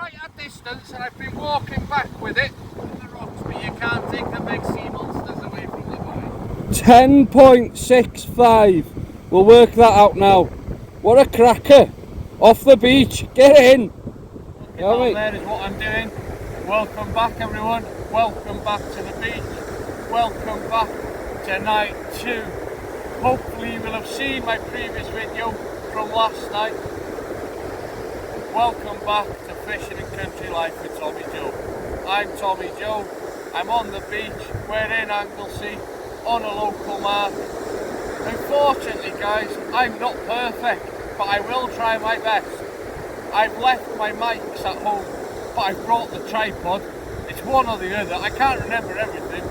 right at distance and I've been walking back with it on the rocks, but you can't take the big sea monsters away from the boy. 10.65. We'll work that out now. What a cracker. Off the beach. Get in. Down there is what I'm doing. Welcome back everyone. Welcome back to the beach. Welcome back to night 2. Hopefully you will have seen my previous video from last night. Welcome back to Fishing and Country Life with Tommy Joe. I'm Tommy Joe. I'm on the beach. We're in Anglesey on a local mark. Unfortunately guys, I'm not perfect, but I will try my best. I've left my mics at home, but I've brought the tripod. It's one or the other, I can't remember everything.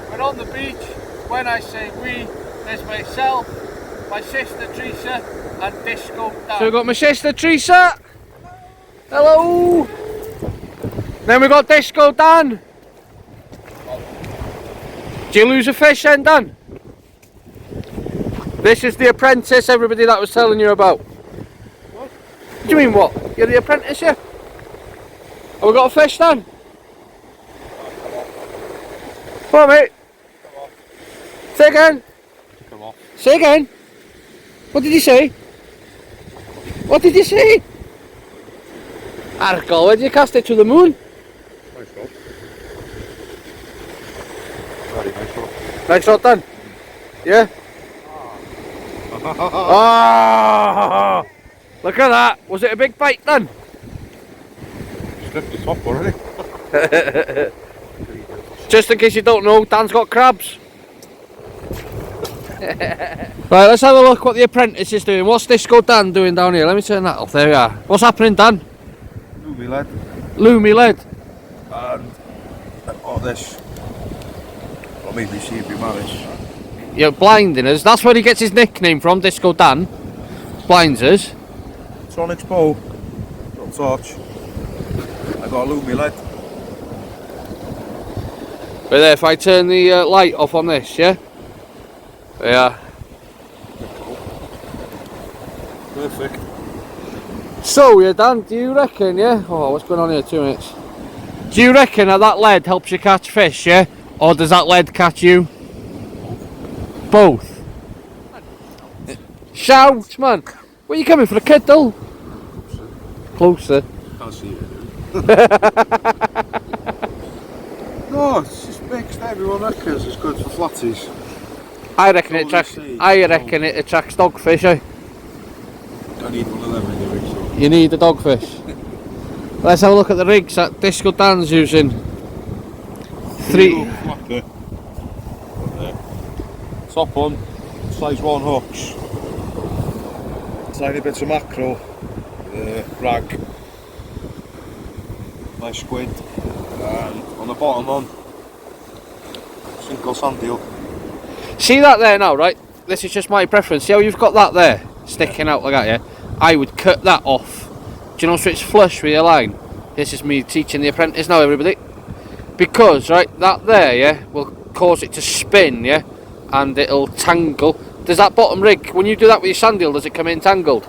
We're on the beach. When I say we, there's myself, my sister Teresa and Disco Dan. So we've got my sister Teresa. Hello. Then we've got Disco Dan. Did you lose a fish then, Dan? This is the apprentice, everybody, that I was telling you about. What? What do you mean what? You're the apprentice, yeah? Have we got a fish then? Come on, mate. Come on. Say again. Come on. Say again. What did you say? What did you say? Argo, where did you cast it to the moon? Nice shot. Very nice shot. Nice shot, Dan. Yeah? Ah! Look at that. Was it a big bite, Dan? Slipped the top already. Just in case you don't know, Dan's got crabs. Right, let's have a look what the apprentice is doing. What's Disco Dan doing down here? Let me turn that off. There we are. What's happening, Dan? Loomy lead. Loomy lead. And this. Or maybe see if you manage. You're blinding us. That's where he gets his nickname from, Disco Dan. Blinds us. Sonic's bow. Got torch. I got a loomy lead. Right there, if I turn the light off on this, yeah? Yeah. Perfect. So, yeah, Dan, do you reckon, yeah? Oh, what's going on here? 2 minutes. Do you reckon that lead helps you catch fish, yeah? Or does that lead catch you? Both. Shout, man. Where are you coming for a kettle? Closer. Can't see it. No, it's just mixed. Everyone reckons it's good for flatties. I reckon it attracts dogfish, eh? I need one of them in the rig, so. You need a dogfish. Let's have a look at the rigs that Disco Dan's using. 3. Flapper. Top one, size 1 hooks. Tiny bits of mackerel. Rag. Nice squid. And on the bottom one, single sand eel. See that there now, right? This is just my preference. See how you've got that there sticking out like that, yeah? I would cut that off. Do you know, so it's flush with your line? This is me teaching the apprentice now, everybody. Because, right, that there, yeah, will cause it to spin, yeah? And it'll tangle. Does that bottom rig, when you do that with your sand eel, does it come in tangled?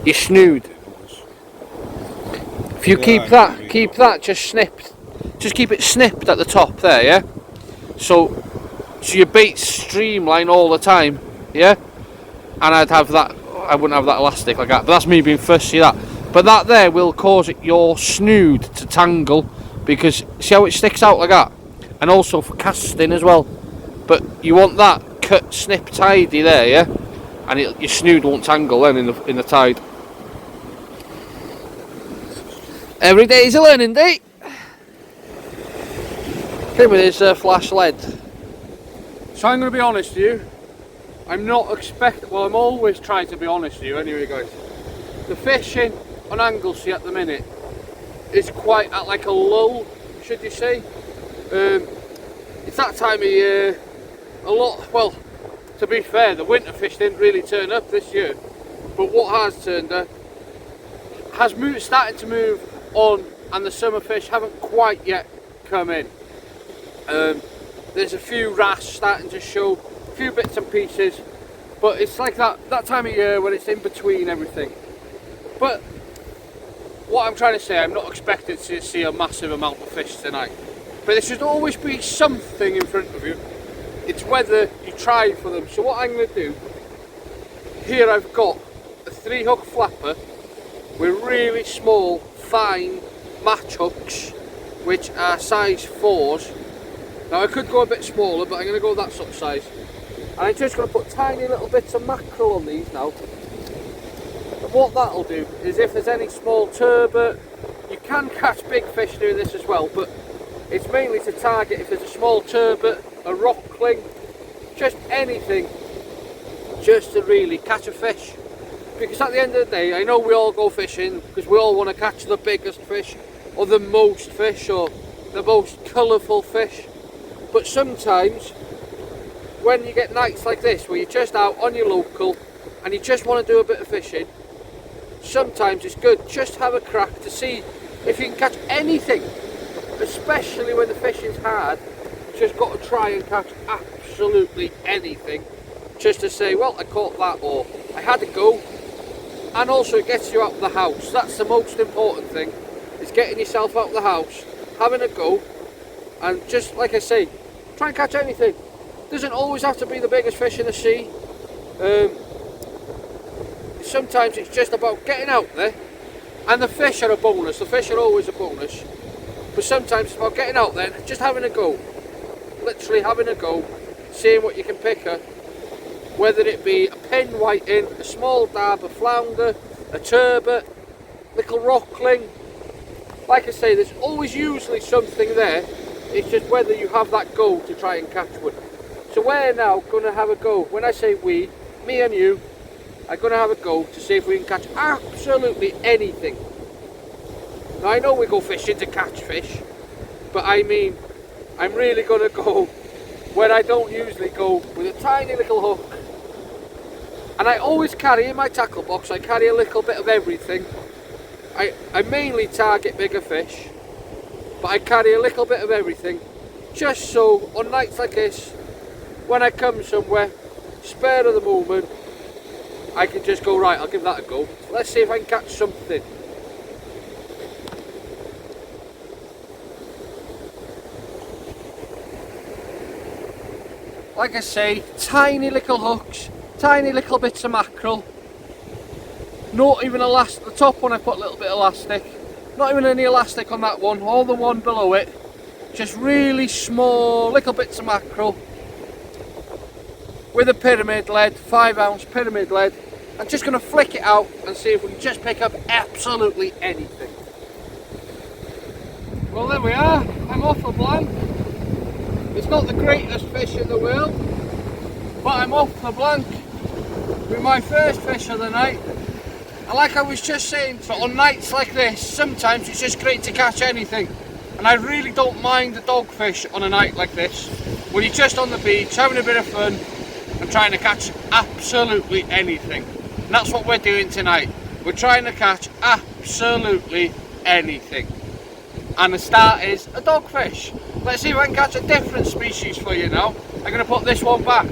Your snood. If you keep that just snipped. Just keep it snipped at the top there, yeah? So your bait's streamline all the time, yeah? And I'd have that, I wouldn't have that elastic like that, but that's me being fussy, that. But that there will cause your snood to tangle, because see how it sticks out like that? And also for casting as well. But you want that cut, snip, tidy there, yeah? And your snood won't tangle then in the tide. Every day is a learning day. Him with his flash lead. So I'm going to be honest with you. I'm not well, I'm always trying to be honest with you anyway, guys. The fishing on Anglesey at the minute is quite at like a lull, should you say. It's that time of year. Well, to be fair, the winter fish didn't really turn up this year. But what has turned up has started to move on, and the summer fish haven't quite yet come in. There's a few wrasse starting to show, a few bits and pieces, but it's like that time of year when it's in between everything. But what I'm trying to say, I'm not expecting to see a massive amount of fish tonight. But there should always be something in front of you. It's whether you try for them. So what I'm going to do, here I've got a 3-hook flapper with really small, fine match hooks, which are size 4s. Now I could go a bit smaller, but I'm going to go that sort of size. And I'm just going to put tiny little bits of mackerel on these now. And what that'll do is if there's any small turbot, you can catch big fish doing this as well, but it's mainly to target if there's a small turbot, a rockling, just anything, just to really catch a fish. Because at the end of the day, I know we all go fishing because we all want to catch the biggest fish, or the most fish, or the most colourful fish. But sometimes, when you get nights like this, where you're just out on your local, and you just want to do a bit of fishing, sometimes it's good just have a crack to see if you can catch anything. Especially when the fishing's hard, you just got to try and catch absolutely anything, just to say, well, I caught that, or I had a go. And also it gets you out of the house. That's the most important thing, is getting yourself out of the house, having a go, and just like I say, try and catch anything. Doesn't always have to be the biggest fish in the sea. Sometimes it's just about getting out there, and the fish are a bonus. The fish are always a bonus. But sometimes it's about getting out there and just having a go. Literally having a go, seeing what you can pick up. Whether it be a pen whiting, a small dab, a flounder, a turbot, little rockling. Like I say, there's always usually something there. It's just whether you have that go to try and catch one. So we're now going to have a go. When I say we, me and you, are going to have a go to see if we can catch absolutely anything. Now I know we go fishing to catch fish, but I mean, I'm really going to go where I don't usually go, with a tiny little hook. And I always carry in my tackle box, I carry a little bit of everything. I mainly target bigger fish, but I carry a little bit of everything, just so on nights like this, when I come somewhere, spare of the moment, I can just go, right, I'll give that a go. Let's see if I can catch something. Like I say, tiny little hooks, tiny little bits of mackerel. Not even elastic. The top one I put a little bit of elastic. Not even any elastic on that one, or the one below it. Just really small little bits of mackerel. With a pyramid lead, 5-ounce pyramid lead. I'm just going to flick it out and see if we can just pick up absolutely anything. Well, there we are. I'm off the blank. It's not the greatest fish in the world, but I'm off the blank with my first fish of the night. And like I was just saying, so on nights like this, sometimes it's just great to catch anything. And I really don't mind the dogfish on a night like this, when you're just on the beach, having a bit of fun, and trying to catch absolutely anything. And that's what we're doing tonight. We're trying to catch absolutely anything. And the start is a dogfish. Let's see if I can catch a different species for you now. I'm going to put this one back.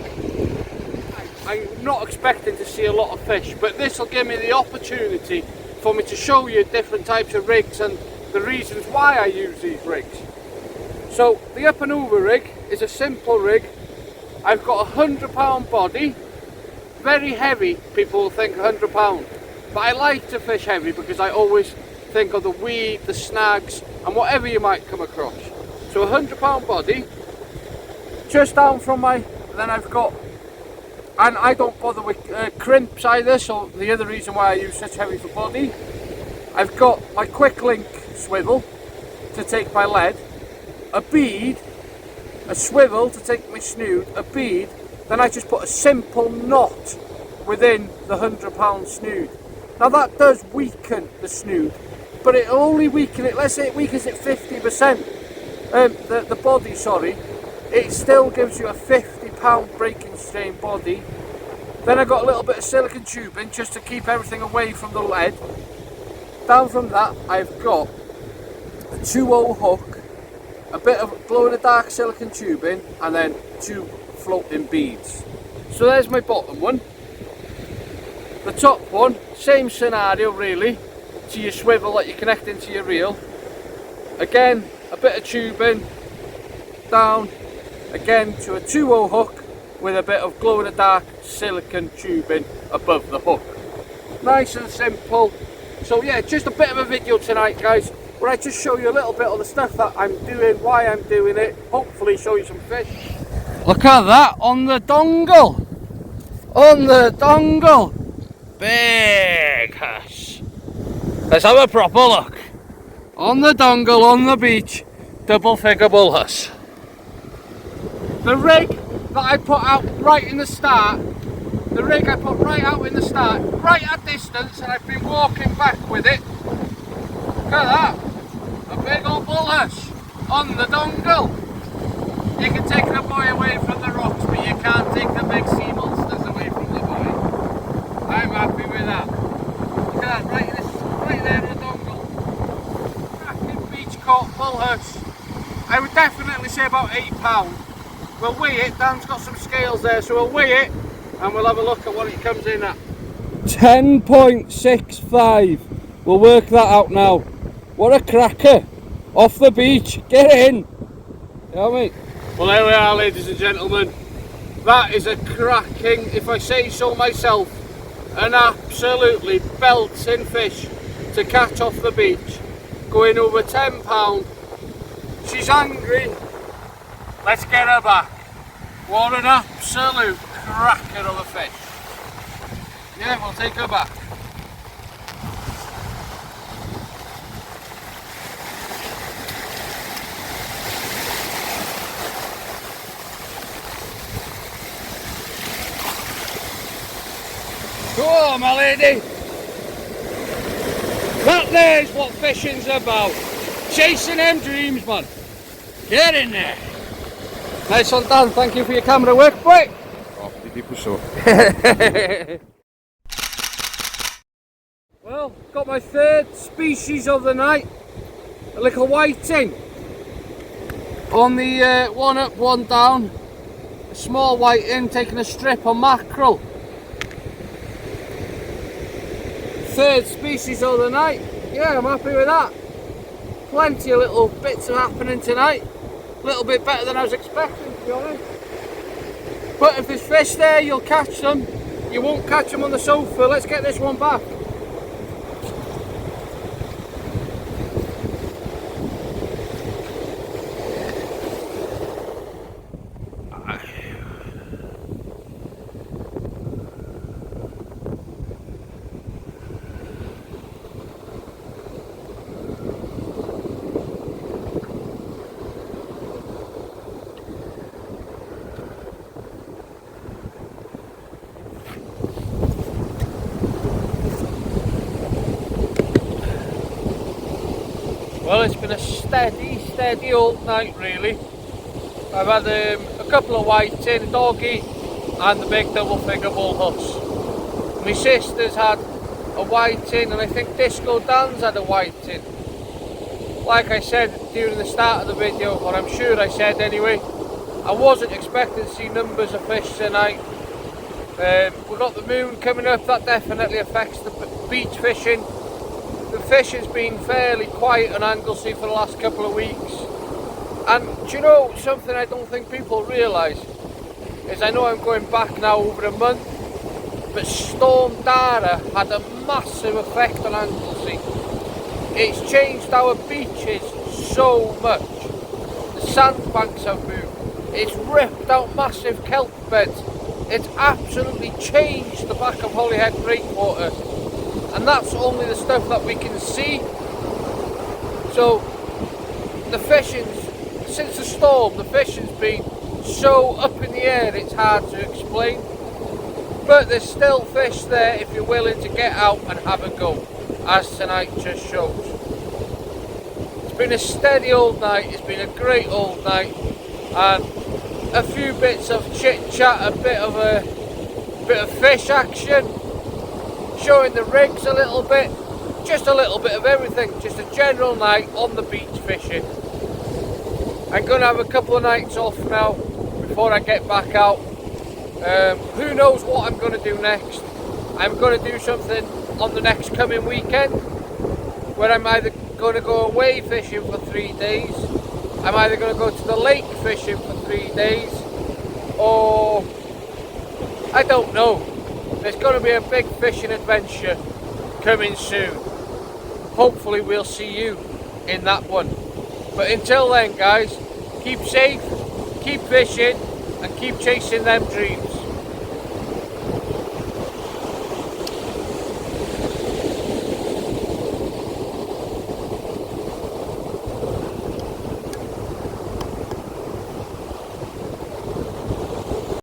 I'm not expecting to see a lot of fish, but this will give me the opportunity for me to show you different types of rigs and the reasons why I use these rigs. So the up and over rig is a simple rig. I've got a £100 body, very heavy. People will think £100, but I like to fish heavy because I always think of the weed, the snags, and whatever you might come across. So a £100 body, just down from my, then I've got, and I don't bother with crimps either, so the other reason why I use such heavy for body, I've got my quick link swivel to take my lead, a bead, a swivel to take my snood, a bead, then I just put a simple knot within the £100 snood. Now that does weaken the snood, but it'll only weaken it, let's say it weakens it 50%, the body, sorry, it still gives you a £50 breaking strain body. Then I got a little bit of silicone tubing just to keep everything away from the lead. Down from that I've got a 2-0 hook, a bit of glow-in-the-dark silicone tubing, and then 2 floating beads. So there's my bottom one. The top one, same scenario really. to your swivel that you're connecting to your reel. Again, a bit of tubing down, again to a 2-0 hook with a bit of glow-in-the-dark silicone tubing above the hook. Nice and simple. So yeah, just a bit of a video tonight, guys, where I just show you a little bit of the stuff that I'm doing, why I'm doing it, hopefully show you some fish. Look at that on the dongle! On the dongle! Big hush. Let's have a proper look. On the dongle, on the beach, double figure bull huss. The rig that I put out right in the start, right at distance, and I've been walking back with it. Look at that. A big old bull huss on the dongle. You can take the boy away from the rocks, but you can't take the big sea monsters away from the boy. I'm happy with that. Look at that, right there on the dongle. Cracking beach caught bull huss. I would definitely say about £8. We'll weigh it. Dan's got some scales there, so we'll weigh it and we'll have a look at what it comes in at. 10.65. We'll work that out now. What a cracker. Off the beach. Get in. You know what I mean? Well, there we are, ladies and gentlemen. That is a cracking, if I say so myself, an absolutely belting fish to catch off the beach. Going over £10. She's angry. Let's get her back. What an absolute cracker of a fish. Yeah, we'll take her back. Go on, my lady. That there's what fishing's about. Chasing them dreams, man. Get in there. Nice one, Dan. Thank you for your camera work, boy. Oh, people so. Well, got my third species of the night. A little whiting. On the one up, one down. A small whiting taking a strip on mackerel. Third species of the night. Yeah, I'm happy with that. Plenty of little bits are happening tonight. A little bit better than I was expecting, to be honest. But if there's fish there, you'll catch them. You won't catch them on the sofa. Let's get this one back. Well, it's been a steady old night really. I've had a couple of whiting, doggy and the big double figure bull huss. My sister's had a whiting and I think Disco Dan's had a whiting. Like I said during the start of the video, or I'm sure I said anyway, I wasn't expecting to see numbers of fish tonight. We've got the moon coming up, that definitely affects the beach fishing. The fishing's been fairly quiet on Anglesey for the last couple of weeks. And do you know something I don't think people realise? Is I know I'm going back now over a month, but Storm Dara had a massive effect on Anglesey. It's changed our beaches so much. The sandbanks have moved. It's ripped out massive kelp beds. It's absolutely changed the back of Holyhead Breakwater. And that's only the stuff that we can see. So the fishing's, since the storm, the fishing's been so up in the air it's hard to explain. But there's still fish there if you're willing to get out and have a go, as tonight just shows. It's been a steady old night, it's been a great old night, and a few bits of chit chat, a bit of fish action, showing the rigs a little bit, just a little bit of everything, just a general night on the beach fishing. I'm going to have a couple of nights off now before I get back out. Who knows what I'm going to do next. I'm going to do something on the next coming weekend. where I'm either going to go away fishing for 3 days, I'm either going to go to the lake fishing for 3 days, or I don't know. There's going to be a big fishing adventure coming soon. Hopefully we'll see you in that one. But until then guys, keep safe, keep fishing and keep chasing them dreams.